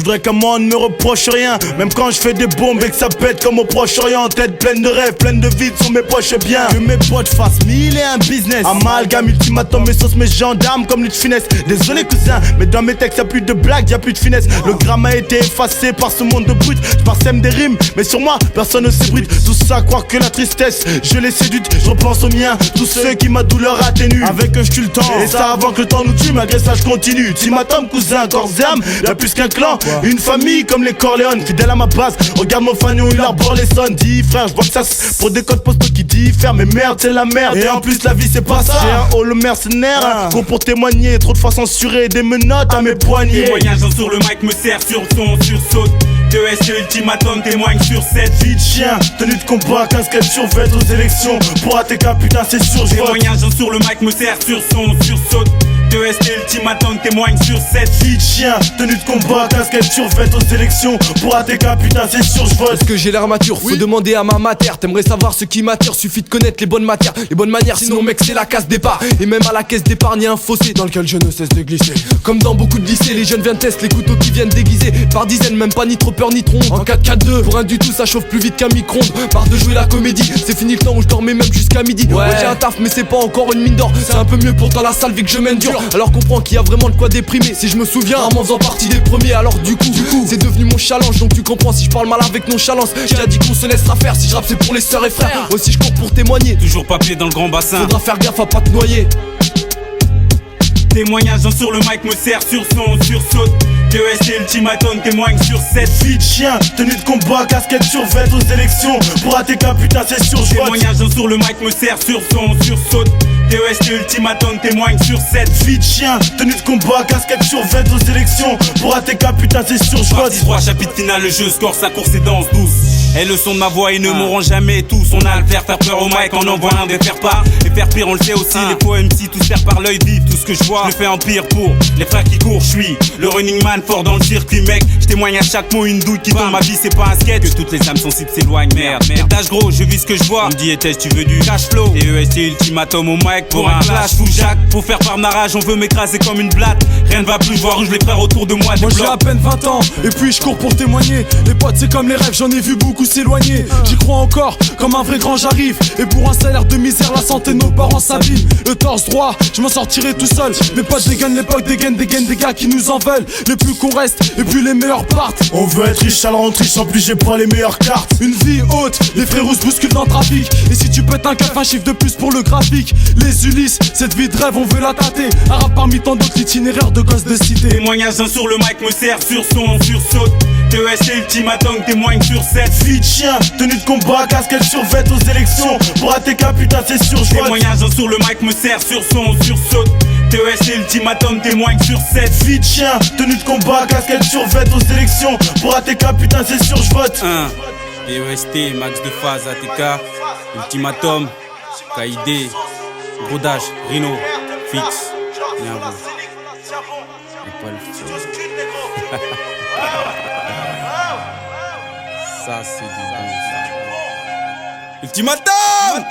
voudrais qu'un monde ne me reproche rien. Même quand je fais des bombes et que ça pète comme au Proche-Orient. Tête pleine de rêves, pleine de vide sur mes poches bien. Que mes potes fassent 1001 business. Amalgame, ultimatum, mes sauces, mes gendarmes comme lutte finesse. Désolé cousin, mais dans mes textes y'a plus de blagues, y'a plus de finesse. Le gramme a été effacé par ce monde de brut. J'parsème des rimes, mais sur moi personne ne s'ébruite. Tout ça croire que la tristesse, je les séduite. Je repense aux miens, tous ceux qui ma douleur atténue. Avec eux j'tue le temps, et ça avant que le temps nous tue. Malgré ça je continue, ultimatum cousin, corps et âme. Y'a plus qu'un clan, une famille comme les Corleone. Fidèle à ma base, regarde mon fanion, il arbore les sons. Dis frère, j'vois que ça pour des codes postaux qui diffèrent. Mais merde c'est la merde, et en plus la vie c'est pas ça. J'ai un hall mercenaire, gros pour témoigner. Trop de fois censuré, des menottes à mes poignets. Témoignage sur le mic me sert sur son sursaute. 2ST ultimatum témoigne sur cette vie de chien. Tenue de combat, casquette survêt aux élections. Pour ATK putain c'est sûr je vote. Témoignage sur le mic me sert sur son sursaute. 2ST ultimatum témoigne sur cette vie de chien. Tenue de combat, casquette survêt aux élections. Pour ATK putain c'est sûr je vote. Est-ce que j'ai l'air mature? Faut demander à ma mater. T'aimerais savoir ce qui m'attire? Suffit de connaître les bonnes matières, les bonnes manières. Sinon mec c'est la casse départ. Et même à la caisse d'épargne y'a un fossé dans lequel je ne cesse de glisser. Comme dans beaucoup de lycées, les jeunes viennent tester les couteaux qui viennent déguisés par dizaines, même pas ni trop peur ni trop honte. En 4-4-2, pour un du tout ça chauffe plus vite qu'un micro-ondes. Barre de jouer la comédie, c'est fini le temps où je dormais même jusqu'à midi. Ouais j'ai un taf mais c'est pas encore une mine d'or. C'est un peu mieux pour dans la salle vu que je mène dur. Alors comprends qu'il y a vraiment de quoi déprimer. Si je me souviens, en faisant partie des premiers. Alors du coup c'est devenu mon challenge. Donc tu comprends si je parle mal avec nonchalance. J'ai dit qu'on se laissera faire. Si je rappe c'est pour les sœurs et frères. Aussi je cours pour témoigner. Toujours papier dans le grand bassin. Faudra faire gaffe à pas te noyer. Témoignage sur le mic me sert sur son sursaute. 2ST ultimatum témoigne sur cette vie de chien. Tenue de combat, casquette survêt aux élections. Pour ATK putain c'est sûr je vote. Témoignage sur le mic me sert sur son sursaute. 2ST ultimatum témoigne sur cette vie de chien. Tenue de combat, casquette survêt aux élections. Pour ATK putain c'est sûr je vote. 3 chapitre final, le jeu score sa course et danse douce. Et le son de ma voix, ils ne mourront jamais tous. On a à le faire peur au mic en envoyant des faire part. Et faire pire, on le sait aussi. Les poèmes si tous faire par l'œil vif. Tout ce que je vois, je le fais en pire pour les frères qui courent. Je suis le running man fort dans le circuit, mec. Je témoigne à chaque mot, une douille qui tombe. Ma vie, c'est pas un skate. Que toutes les âmes sensibles s'éloignent. Merde. Tâche gros, je vis ce que je vois. On me dit, était tu veux du cash flow? DEST ultimatum au mic pour un flash fou Jack. Pour faire par ma rage, on veut m'écraser comme une blatte. Rien ne va plus, je vois rouge les frères autour de moi. Moi j'ai à peine 20 ans, et puis je cours pour témoigner. Les potes, c'est comme les rêves, j'en ai vu beaucoup s'éloigner. J'y crois encore, comme un vrai grand j'arrive. Et pour un salaire de misère, la santé de nos parents s'abîme. Le torse droit, je m'en sortirai tout seul. Mes potes dégainent l'époque, dégainent des gars qui nous en veulent. Mais plus qu'on reste, et plus les meilleurs partent. On veut être riche, alors on triche, en plus j'ai pas les meilleures cartes. Une vie haute, les frérots se bousculent dans le trafic. Et si tu pètes un cap, un chiffre de plus pour le graphique. Les Ulysses, cette vie de rêve, on veut la tâter. Un rap parmi tant d'autres itinéraires de gosses de cité. Témoignage sur le mic me sert sur son sursaute. 2ST ultimatum témoigne sur cette vie de chien. Tenue de combat, casquette survêt aux élections. Pour ATK putain c'est sûr je vote. Témoignage sur le mic me sert sur son sursaute. 2ST ultimatum témoigne sur cette vie de chien. Tenue de combat, casquette survêt aux élections. Pour ATK putain c'est sûr je vote. DEST, max de phase, ATK, ultimatum, KID, Brodage, Rhino, Fix, bien vous. Et pas le feu. Ça c'est du bon ça. Ultimatum!